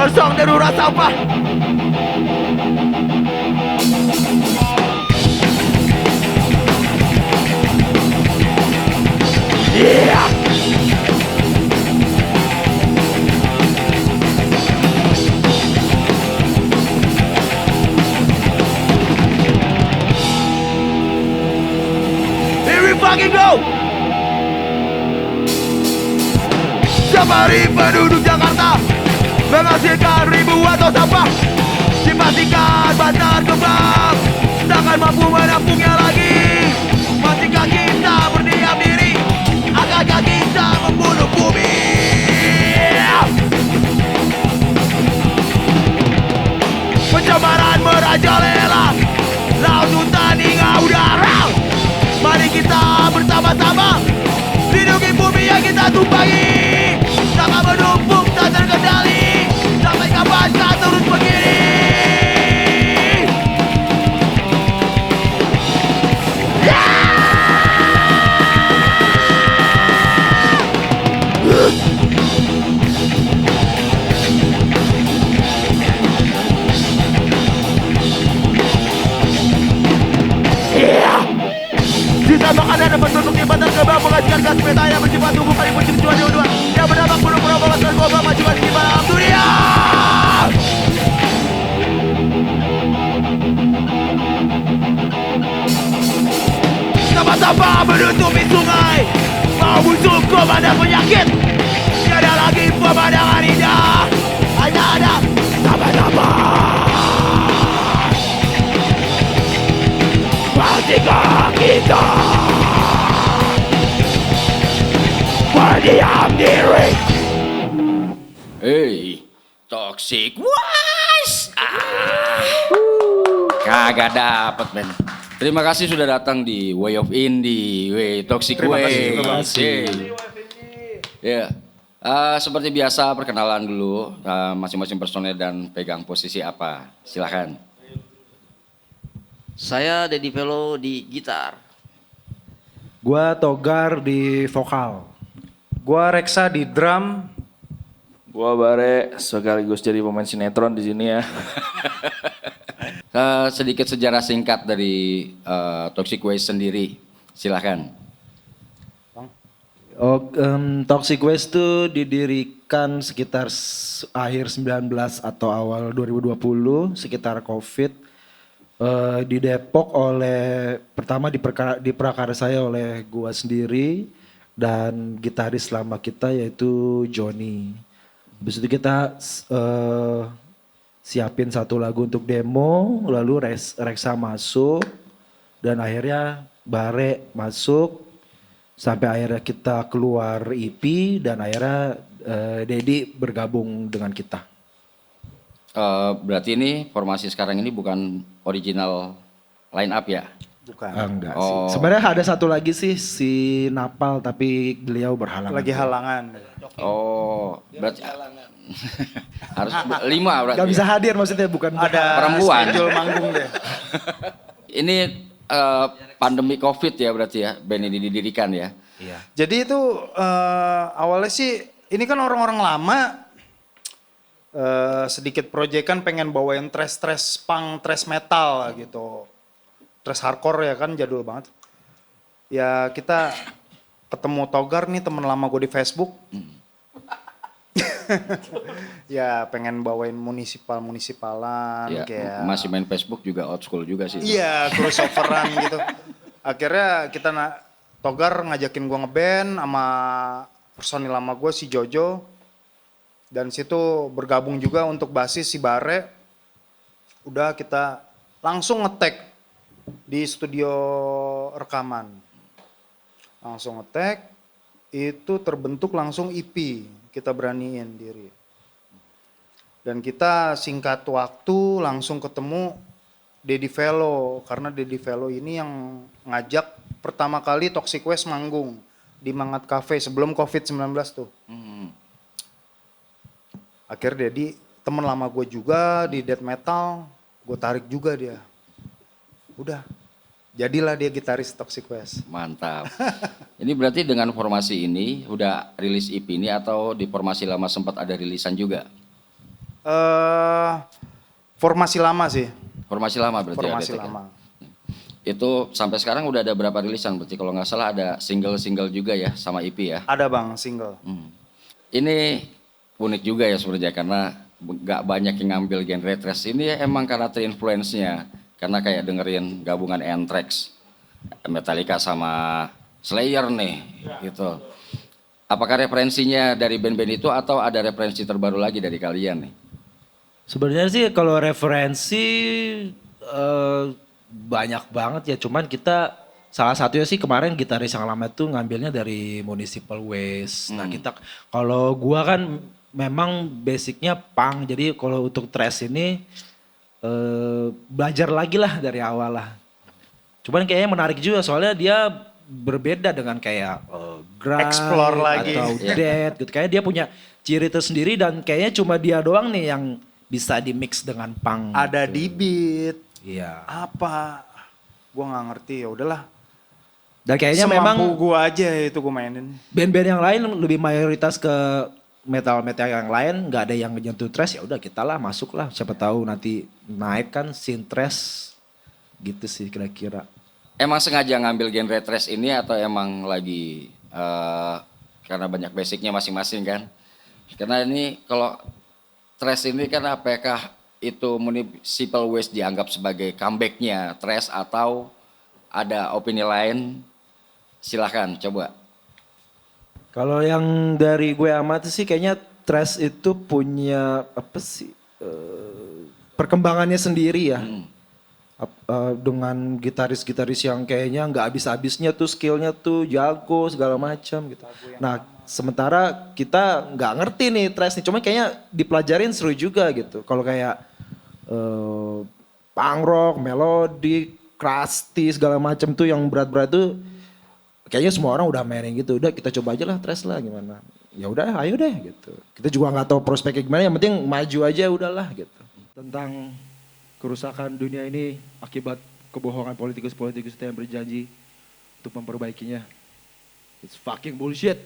kosong darurat sampah. Yeah. Here we fucking go. Safari penduduk Jakarta menghasilkan ribuan ton sampah. Dipastikan bantar kembang takkan mampu menampungnya lagi. Maukah kita berdiam diri? Akankah kita membunuh bumi? Pencemaran merajalela laut, hutan hingga udara. Mari kita bersama-sama lindungi bumi yang kita tumpangi. Jangan menumpuk tak terkendali. Sampai kapan kita terus begini? Sisa makanan dan penduduk di Bantar Gebang menghasilkan gas meta yang bersifat tubuh kalimun tujuan CO2 yang berdampak buruk merobohkan narkoba majukan di malam dunia. Sampah-sampah menutupi sungai, mau muncul komandan penyakit. Tiada lagi pemandangan indah, hanya ada sampah-sampah. Pastikan kita berdiam diri. Hey, Toxic Waste. Kagak dapet men. Terima kasih sudah datang di Way of Indie, Toxic Waste. Terima kasih. Ya, seperti biasa perkenalan dulu masing-masing personel dan pegang posisi apa. Silakan. Saya Dedi Velo di gitar. Gua Togar di vokal. Gua Reksa di drum. Gua Bare sekaligus jadi pemain sinetron di sini ya. Sedikit sejarah singkat dari Toxic Waste sendiri. Silakan. Toxic Waste itu didirikan sekitar akhir 19 atau awal 2020 sekitar COVID. Di Depok pertama diprakarsai oleh gua sendiri dan gitaris lama kita yaitu Johnny. Habis itu kita siapin satu lagu untuk demo, lalu Reksa masuk dan akhirnya Bare masuk sampai akhirnya kita keluar EP dan akhirnya Dedi bergabung dengan kita. Berarti ini formasi sekarang ini bukan original line up ya? Bukan. Enggak sih. Sebenarnya ada satu lagi sih si Napal tapi beliau berhalangan. Lagi halangan. Oh, berarti harus 5 berarti. Gak bisa hadir maksudnya bukan Ada Perempuan. schedule manggung deh. Ini pandemi COVID ya berarti ya, band ini didirikan ya? Iya. Jadi itu awalnya sih ini kan orang-orang lama sedikit proyekan pengen bawain thrash punk, thrash metal gitu. Thrash hardcore ya kan jadul banget. Ya kita ketemu Togar nih temen lama gue di Facebook. Ya pengen bawain munisipalan Ya, kayak. masih main Facebook juga old school juga sih. Iya, crossoveran gitu. Akhirnya kita Togar ngajakin gue ngeband sama personil lama gue si Jojo. Dan situ bergabung juga untuk basis si Bare. Udah kita langsung ngetek di studio rekaman. Langsung ngetek, itu terbentuk langsung EP. Kita beraniin diri. Dan kita singkat waktu langsung ketemu Dedi Velo. Karena Dedi Velo ini yang ngajak pertama kali Toxic Waste manggung di Mangat Cafe sebelum COVID-19 tuh. Akhirnya Dedi temen lama gue juga di death metal, gue tarik juga dia. Udah, jadilah dia gitaris Toxic Waste. Mantap. Ini berarti dengan formasi ini udah rilis EP ini atau di formasi lama sempat ada rilisan juga? Formasi lama sih. Formasi lama berarti Formasi ADTK. lama. Itu sampai sekarang udah ada berapa rilisan berarti kalau nggak salah ada single-single juga ya sama EP ya. Ada bang, single. Ini unik juga ya sebenarnya karena nggak banyak yang ngambil genre thrash ini ya emang karena terinfluence-nya. Karena kayak dengerin gabungan Anthrax, Metallica sama Slayer nih gitu. Apakah referensinya dari band-band itu atau ada referensi terbaru lagi dari kalian nih? Sebenarnya sih kalau referensi banyak banget ya, cuman kita salah satunya sih kemarin gitaris yang lama tuh ngambilnya dari Municipal Waste. Nah kita, kalau gua kan memang basicnya punk, jadi kalau untuk thrash ini belajar lagi lah dari awal lah. Cuman kayaknya menarik juga soalnya dia berbeda dengan kayak grime Explore lagi. atau Iya. death gitu. Kayaknya dia punya ciri tersendiri dan kayaknya cuma dia doang nih yang bisa di mix dengan punk. Ada gitu. di beat. Iya. Apa? Gua nggak ngerti, ya udahlah. Dan kayaknya Semampu memang gua aja itu gua mainin. band-band yang lain lebih mayoritas ke metal-metal yang lain, nggak ada yang nyentuh thrash, ya udah kita lah masuk lah. Siapa tahu nanti naik kan scene thrash gitu sih kira-kira. Emang sengaja ngambil genre thrash ini atau emang lagi karena banyak basicnya masing-masing kan? Karena ini kalau thrash ini kan apakah itu Municipal Waste dianggap sebagai comebacknya thrash atau ada opini lain? Silahkan coba. Kalau yang dari gue amati sih kayaknya thrash itu punya apa sih perkembangannya sendiri ya. Dengan gitaris-gitaris yang kayaknya nggak habis-habisnya tuh skillnya tuh jago segala macam gitu. Nah sementara kita nggak ngerti nih thrash nih, cuman kayaknya dipelajarin seru juga gitu. Kalau kayak punk rock, melodi, crusty segala macam tuh yang berat-berat tuh kayaknya semua orang udah mainin gitu. Udah kita coba aja lah thrash lah gimana. Ya udah ayo deh gitu. Kita juga nggak tahu prospeknya gimana, yang penting maju aja udahlah gitu. Tentang kerusakan dunia ini akibat kebohongan politikus-politikus yang berjanji untuk memperbaikinya. It's fucking bullshit.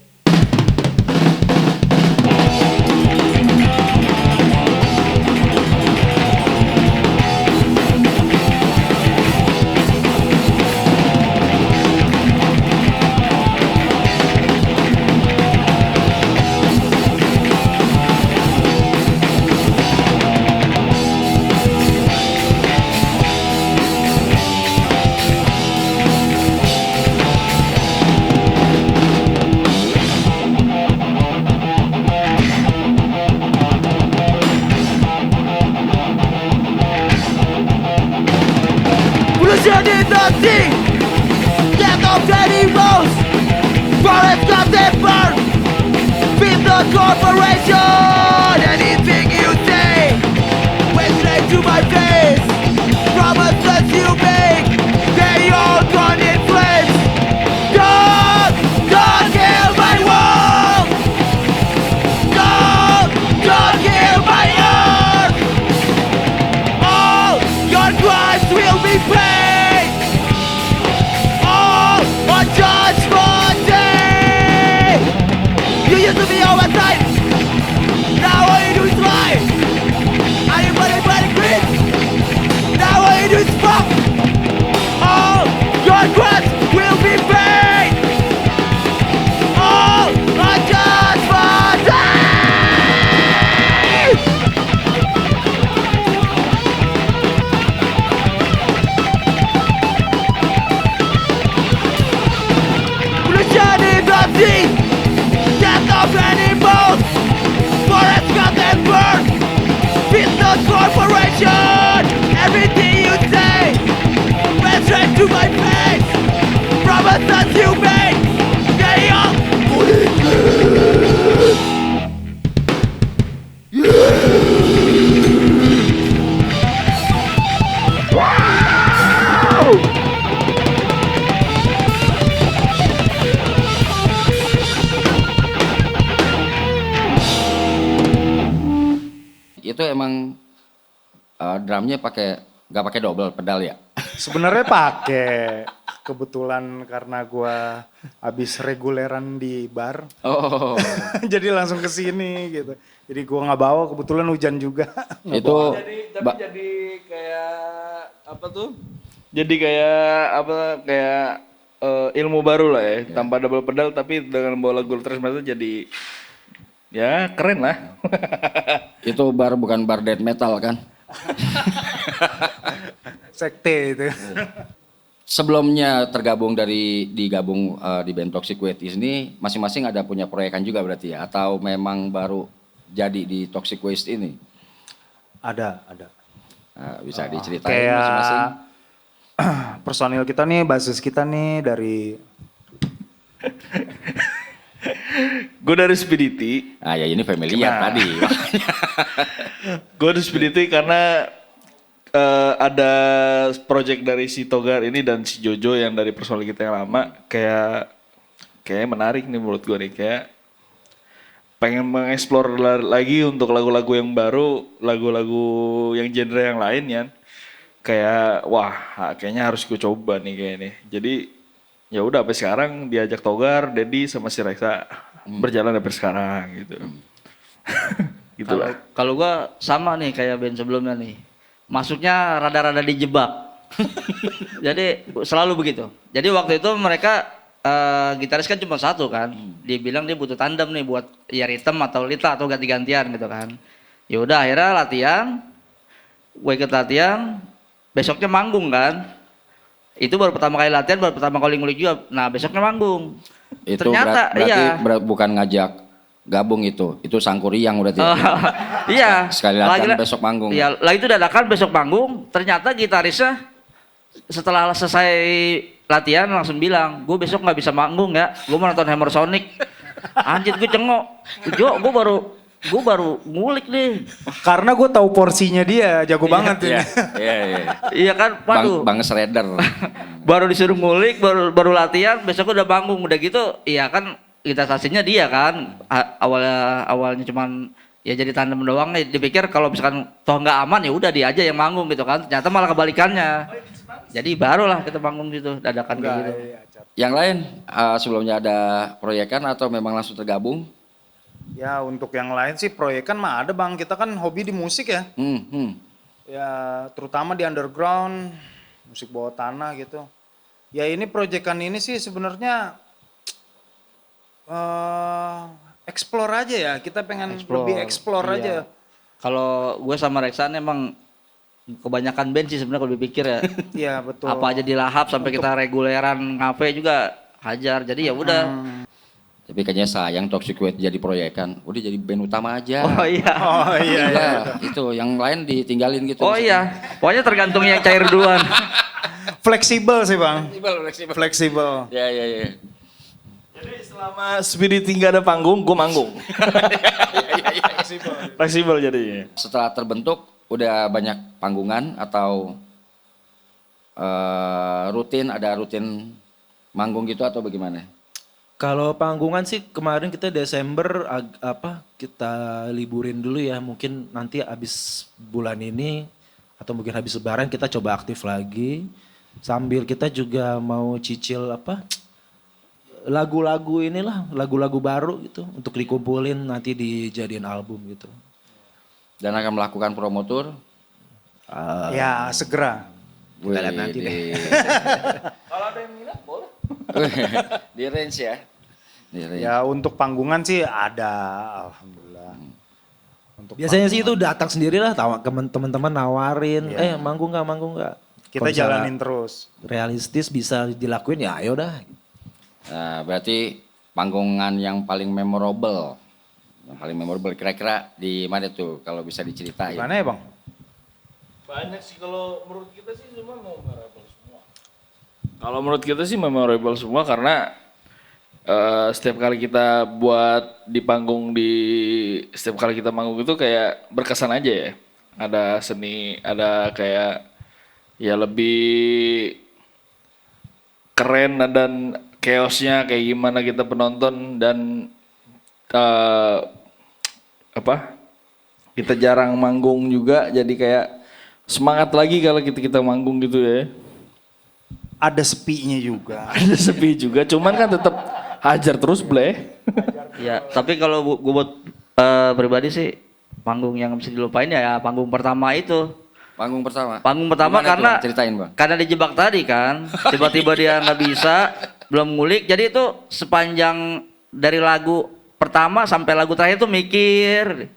Pollution is nothing. Death of animals. Forests got them burned. Feed the corporation. Anything you say went straight to my face. Promises you make, they all gone in flames. Don't kill my world. Don't kill my earth. All your crimes will be paid. All on Judgment Day. You used to be on my side. Now all you do is lie. Are you buddy quit? Now all you do is fuck. All your crimes will be paid. All on Judgment Day. Pollution is nothing. Death of animals. Forests got them burned. Business corporation. Everything you say went straight to my face. Promises you made, they all Itu emang drumnya nggak pakai double pedal ya? Sebenarnya pakai. Kebetulan karena gua habis reguleran di bar, Oh, jadi langsung ke sini gitu. Jadi gua nggak bawa, kebetulan hujan juga. itu Tapi jadi kayak apa tuh? Jadi kayak apa kayak ilmu baru lah ya, tanpa double pedal tapi dengan bawa lagu Ultras Metal jadi ya keren lah. itu bar bukan bar death metal kan? Sekte itu. Sebelumnya digabung di band Toxic Waste ini masing-masing ada punya proyekan juga berarti ya, atau memang baru jadi di Toxic Waste ini? Ada. Nah, bisa diceritain Kayak masing-masing. personil kita nih, basis kita nih dari Gue dari Spidity. Ah ya ini familiar Nah. tadi. Gue dari Spidity karena ada project dari si Togar ini dan si Jojo yang dari personil kita yang lama kayak menarik nih menurut gue nih, kayak pengen mengeksplor lagi untuk lagu-lagu yang baru, lagu-lagu yang genre yang lain ya. Kayak wah kayaknya harus gue coba nih kayak ini. Jadi ya udah sampai sekarang diajak Togar, Dedi sama si Reksa berjalan sampai sekarang gitu. Gitu lah. Kalau gua sama nih kayak band sebelumnya nih. Masuknya rada-rada dijebak. Jadi selalu begitu. Jadi waktu itu mereka gitaris kan cuma satu kan. Dia bilang dia butuh tandem nih buat ya Ritem atau Lita atau ganti-gantian gitu kan. Ya udah akhirnya latihan. Gue ikut latihan. Besoknya manggung kan. Itu baru pertama kali latihan, baru pertama kali ngulik juga. Nah besoknya manggung. Itu Ternyata berarti iya. bukan ngajak gabung itu sangkuriang berarti. Ya? Iya. Sekali latihan besok manggung. Iya, lah itu dadakan besok manggung. Ternyata gitarisnya setelah selesai latihan langsung bilang, gue besok nggak bisa manggung ya, gue mau nonton Hammer Sonic. Anjir gue cengok, Jo, gue baru ngulik nih. karena gue tahu porsinya dia jago banget ini. Iya. Iya kan, waduh. Bang Shredder. Baru disuruh ngulik, baru latihan, besok udah manggung, udah gitu. Iya kan, gitarisnya dia kan, awalnya cuman ya jadi tandem doang. Dipikir kalau misalkan toh nggak aman ya udah dia aja yang manggung gitu kan. Ternyata malah kebalikannya. Jadi barulah kita manggung gitu, dadakan kayak gitu. Yang lain sebelumnya ada proyekan atau memang langsung tergabung? Ya untuk yang lain sih proyekan mah ada bang, kita kan hobi di musik ya. Ya terutama di underground, musik bawah tanah gitu. Ya ini proyekan ini sih sebenarnya explore aja ya, kita pengen lebih explore Iya. aja. Kalau gue sama Reksan emang kebanyakan band sih sebenarnya kalau dipikir ya. Iya betul. Apa aja dilahap sampai kita reguleran ngafe juga hajar. Jadi ya udah. Tapi kayaknya sayang Toxic Waste jadi proyekan. Udah jadi band utama aja. Oh iya. Oh iya, iya. Itu yang lain ditinggalin gitu. Oh iya. Pokoknya tergantung yang cair duluan. Fleksibel sih bang. Fleksibel. Fleksibel. Ya. Jadi selama Spidity nggak ada panggung, gue manggung. Fleksibel jadinya. Setelah terbentuk udah banyak panggungan atau ada rutin manggung gitu atau bagaimana? Kalau panggungan sih kemarin kita Desember kita liburin dulu ya, mungkin nanti habis bulan ini atau mungkin habis lebaran kita coba aktif lagi sambil kita juga mau cicil lagu-lagu inilah, lagu-lagu baru gitu untuk dikumpulin nanti dijadiin album gitu. Dan akan melakukan promo tour? Ya segera. Kita lihat nanti deh. Kalau ada yang minat boleh. Di range ya? Di range. Ya untuk panggungan sih ada, alhamdulillah. Untuk Biasanya sih itu datang sendirilah, teman-teman nawarin, manggung nggak? kita Kalau misalnya jalanin terus. realistis bisa dilakuin ya ayo dah. Nah, berarti panggungan yang paling memorable. Yang paling memorable kira-kira di mana tuh kalau bisa diceritain? Gimana ya bang? Banyak sih, kalau menurut kita sih semua memorable semua. Kalau menurut kita sih memorable semua karena setiap kali kita setiap kali kita manggung itu kayak berkesan aja ya. Ada seni, ada kayak ya lebih keren dan chaosnya kayak gimana kita penonton dan kita jarang manggung juga jadi kayak semangat lagi kalau kita manggung gitu ya. ada sepinya juga. Ada sepi juga, cuman kan tetap hajar terus Bleh. Ya, tapi kalau gue buat pribadi sih panggung yang bisa dilupain ya panggung pertama itu. Panggung pertama. Panggung pertama Gimana karena tuh? Ceritain Bang. karena dijebak tadi kan, tiba-tiba dia nggak bisa, belum ngulik. Jadi itu sepanjang dari lagu pertama sampai lagu terakhir tuh mikir,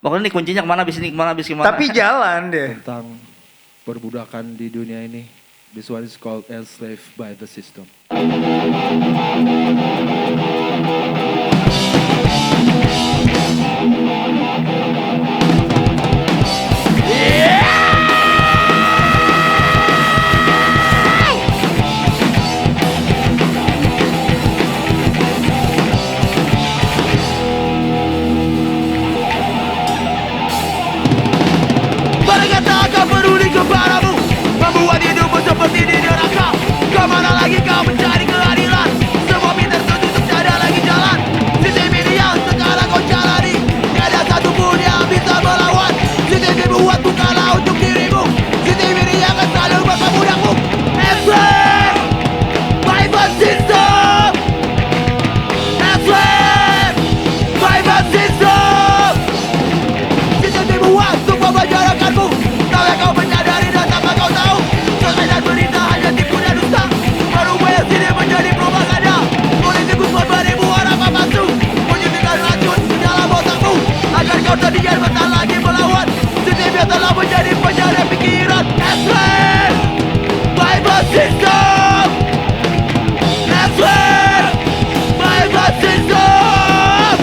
pokoknya nih kuncinya kemana, bis ini kemana, bis kemana. Tapi jalan deh. Tentang perbudakan di dunia ini. This one is called enslaved by the system. Mereka tak akan peduli kepadamu, membuat hidupmu seperti di neraka. Kemana lagi kau mencari keadilan? Semua pintu tertutup, tak ada lagi jalan. Sistem ini yang sekarang kau jalani, tiada satupun yang bisa melawan. Sistem ini buat bukanlah untuk dirimu, sistem ini akan selalu bersama budakmu. Enslaved by the system, enslaved by the system. Sistem dibuat untuk memenjarakanmu. Tapi kau menyadari dan tanpa kau tahu, selesai dan berita hanya tipu dan dusta. Merubah yang sini menjadi propaganda. Politikus memberimu harapan palsu, menyuntikkan racun ke dalam otakmu agar kau terdiam tak lagi melawan. Sistem yang telah menjadi penjara pikiran. Enslaved by the system, enslaved by the system.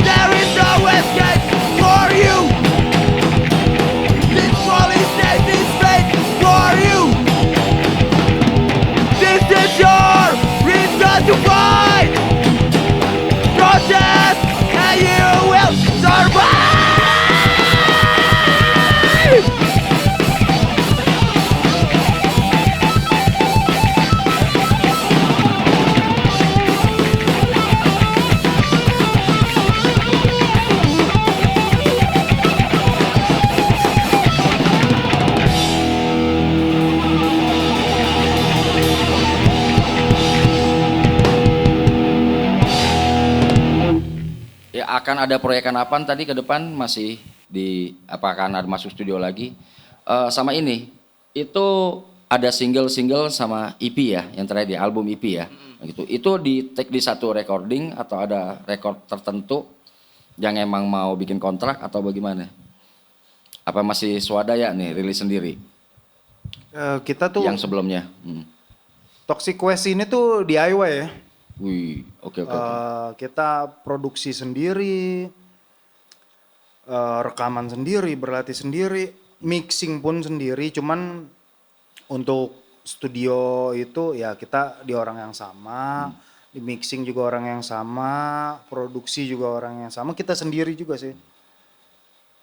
There is no escape for you. This police state is made for you. This is your reason to fight. Protest and you will survive. Ya akan ada proyekan apa tadi ke depan masih di apa akan ada masuk studio lagi? Sama ini itu ada single-single sama EP ya yang terakhir di album EP ya gitu. Itu di take di satu recording atau ada record tertentu yang emang mau bikin kontrak atau bagaimana? Apa masih swadaya nih rilis sendiri Kita tuh yang sebelumnya? Toxic Quest ini tuh DIY ya. Wih, oke. Kita produksi sendiri, rekaman sendiri, berlatih sendiri, mixing pun sendiri. Cuman untuk studio itu ya kita di orang yang sama, di mixing juga orang yang sama, produksi juga orang yang sama. Kita sendiri juga sih.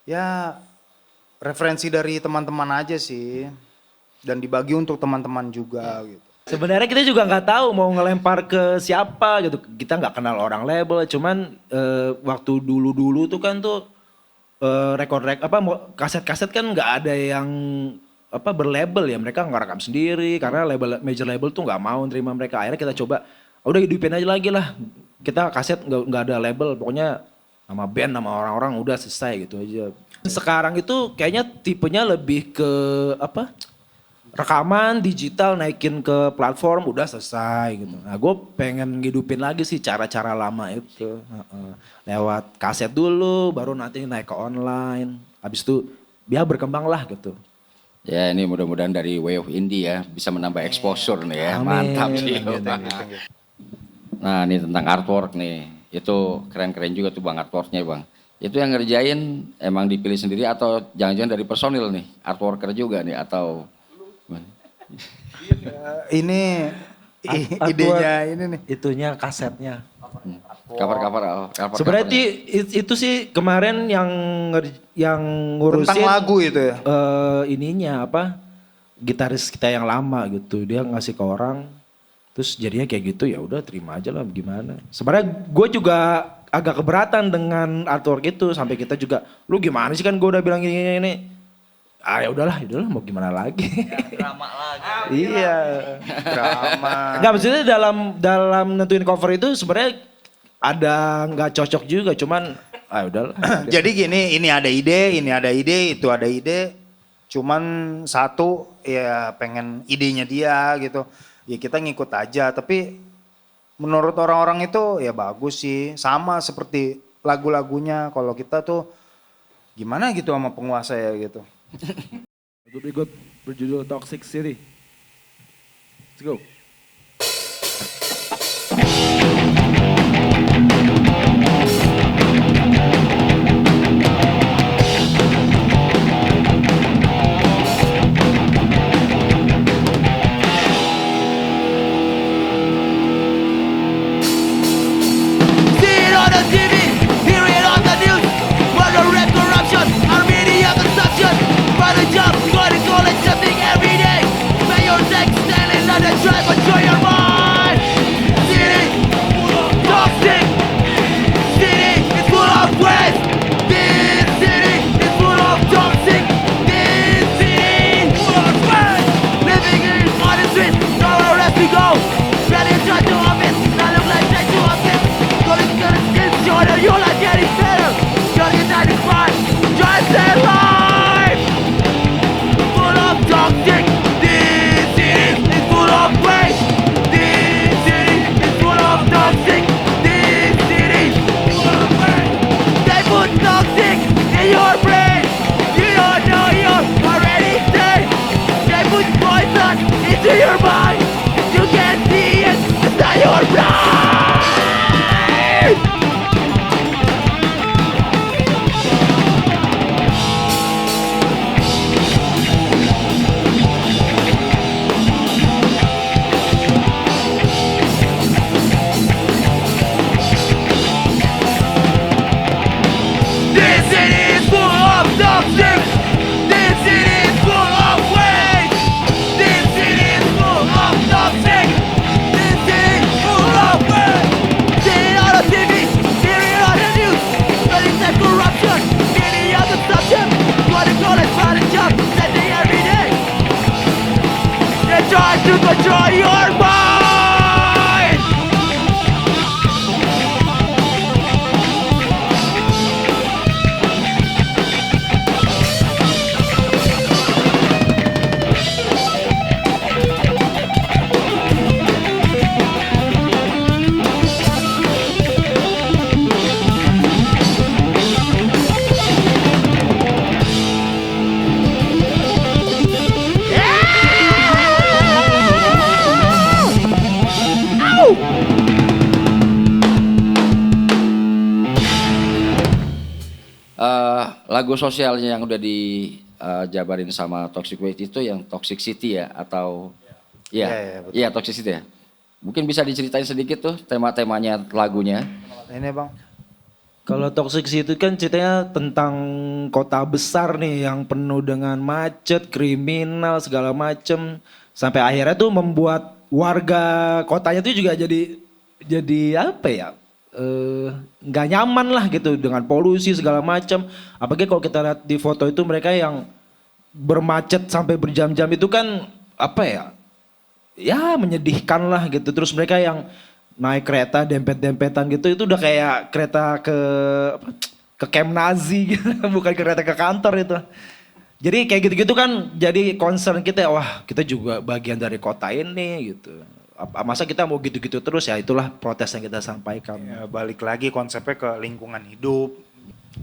Ya referensi dari teman-teman aja sih, dan dibagi untuk teman-teman juga gitu. Sebenarnya kita juga nggak tahu mau ngelempar ke siapa gitu. Kita nggak kenal orang label. Cuman waktu dulu-dulu tuh kan tuh kaset-kaset kan nggak ada yang berlabel ya. Mereka ngerekam sendiri karena major label tuh nggak mau terima mereka. Akhirnya kita coba, udah hidupin aja lagi lah. Kita kaset nggak ada label. Pokoknya nama band, nama orang-orang udah selesai gitu aja. Sekarang itu kayaknya tipenya lebih ke rekaman digital naikin ke platform udah selesai gitu. Nah gue pengen ngidupin lagi sih cara-cara lama itu. Lewat kaset dulu baru nanti naik ke online. Habis itu biar berkembang lah gitu. Ya ini mudah-mudahan dari Way of Indie ya bisa menambah exposure nih ya. Amin. Mantap sih. Nah ini tentang artwork nih. Itu keren-keren juga tuh Bang artworknya Bang. Itu yang ngerjain emang dipilih sendiri atau jangan-jangan dari personil nih? Artworker juga nih atau... Ini idenya ini nih. Itunya kasetnya. Cover. Sebenarnya itu sih kemarin yang ngurusin Tentang lagu itu ya? Ininya gitaris kita yang lama gitu. Dia ngasih ke orang terus jadinya kayak gitu, ya udah terima aja lah gimana. Sebenarnya gue juga agak keberatan dengan artwork itu sampai kita juga lu gimana sih kan gue udah bilang ini. ya udahlah mau gimana lagi. Drama lagi. Iya. Drama. Enggak, maksudnya dalam nentuin cover itu sebenarnya ada nggak cocok juga, cuman udahlah. Jadi gini, ini ada ide, itu ada ide. Cuman satu ya pengen idenya dia gitu. Ya kita ngikut aja, tapi menurut orang-orang itu ya bagus sih. Sama seperti lagu-lagunya, kalau kita tuh gimana gitu sama penguasa ya gitu. Lagu berikut berjudul Toxic City. Let's go. See it on the TV, hear it on the news. Murder and corruption, our media consumption. Find a job, go to college, something every day. Pay your tax, stand in London, try control your mind. City, toxic. City is full of waste. This city is full of toxic. This city full of waste. Living in on the street, nowhere else to go. Ready to try to office, not look like try to office. Calling to the skin shorter, you like getting better. You're getting 95, just stay alive. Full of toxic. This city is full of waste. This city is full of toxic. This city is full of waste. They put toxic in your brain. You don't know you're already dead. They put poison into your mind. You can't see it. It's not your blood. This city is full of toxic. This city is full of waste. This city is full of toxic. This city is full of waste. See it on the TV, hear it on the news. Spreading that corruption, media consumption. Go to college, find a job, spending every day. They try to control your mind. Lagu sosialnya yang udah dijabarin sama Toxic Waste itu yang Toxic City ya atau Iya, betul. iya Toxic City ya. Mungkin bisa diceritain sedikit tuh tema-temanya lagunya. Ini bang. Kalau Toxic City kan ceritanya tentang kota besar nih yang penuh dengan macet, kriminal segala macem. Sampai akhirnya tuh membuat warga kotanya tuh juga jadi apa ya? Nggak nyaman lah gitu dengan polusi segala macam. Apalagi kalau kita lihat di foto itu mereka yang bermacet sampai berjam-jam itu kan apa ya? Ya menyedihkan lah gitu. Terus mereka yang naik kereta dempet-dempetan gitu itu udah kayak kereta ke camp Nazi gitu. Bukan kereta ke kantor itu. Jadi kayak gitu-gitu kan jadi concern kita, wah kita juga bagian dari kota ini gitu. Masa kita mau gitu-gitu terus, ya itulah protes yang kita sampaikan. Ya, balik lagi konsepnya ke lingkungan hidup.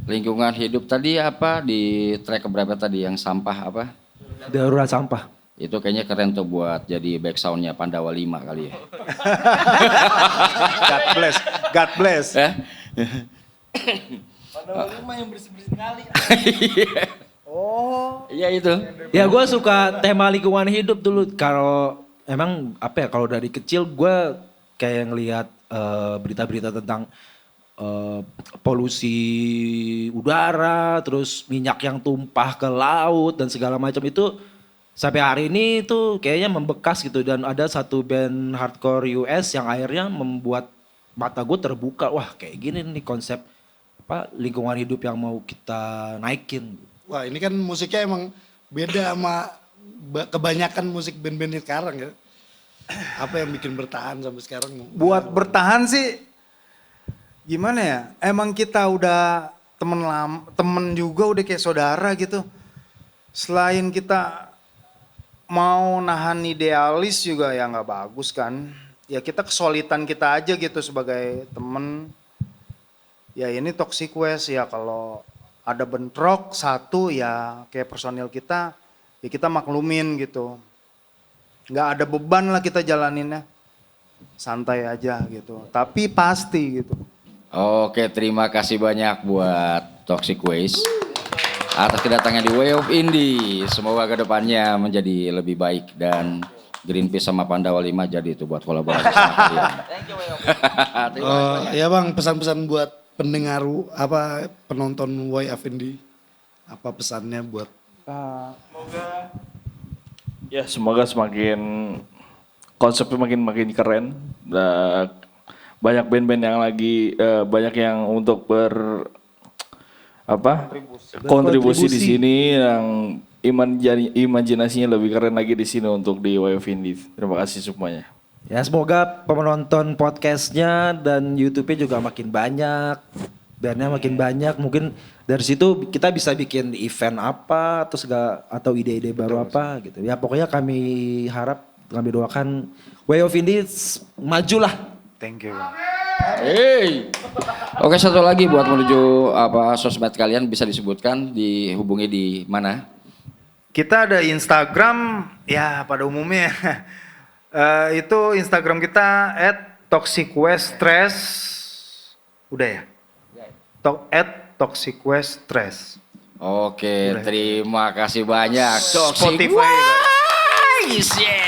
Lingkungan hidup tadi apa di track keberapa tadi yang sampah apa? Darurat sampah. Itu kayaknya keren tuh buat jadi backsoundnya Pandawa 5 kali ya. God bless, God bless. Eh? Oh, Iya itu. Ya gue suka tema lingkungan hidup dulu. Kalau emang apa ya, kalau dari kecil gue kayak ngelihat berita-berita tentang polusi udara, terus minyak yang tumpah ke laut dan segala macam itu sampai hari ini tuh kayaknya membekas gitu. Dan ada satu band hardcore US yang akhirnya membuat mata gue terbuka, wah kayak gini nih konsep apa lingkungan hidup yang mau kita naikin. Wah ini kan musiknya emang beda sama kebanyakan musik band-band sekarang ya. Apa yang bikin bertahan sampai sekarang? Buat bertahan sih gimana ya? Emang kita udah temen juga udah kayak saudara gitu. Selain kita mau nahan idealis juga ya nggak bagus kan. Ya kita kesulitan kita aja gitu sebagai temen. Ya ini Toxic West ya kalau ada bentrok satu ya kayak personil kita ya kita maklumin gitu. Nggak ada beban lah kita jalaninnya. Santai aja gitu. Tapi pasti gitu. Oke, terima kasih banyak buat Toxic Waste atas kedatangan di Way of Indie. Semoga kedepannya menjadi lebih baik dan Greenpeace sama Pandawa 5 jadi itu buat kolaborasi sama kalian. Ya bang, pesan-pesan buat pendengar apa penonton Way of Indie, apa pesannya buat? Ya semoga semakin konsepnya makin keren. Dan banyak band-band yang lagi banyak yang untuk kontribusi di sini yang imajinasinya lebih keren lagi di sini untuk di Way of Indie. Terima kasih semuanya. Ya semoga penonton podcastnya dan YouTube-nya juga makin banyak, bandnya makin banyak. Mungkin dari situ kita bisa bikin event apa atau ide-ide baru apa gitu. Ya pokoknya kami doakan Way of Indie majulah. Thank you. Hey. Oke, satu lagi buat menuju sosmed kalian bisa disebutkan, dihubungi di mana? Kita ada Instagram ya pada umumnya. Itu Instagram kita @toxicweststress. Udah ya? @toxicweststress. Oke, terima kasih banyak. Spotify. Wise, yeah.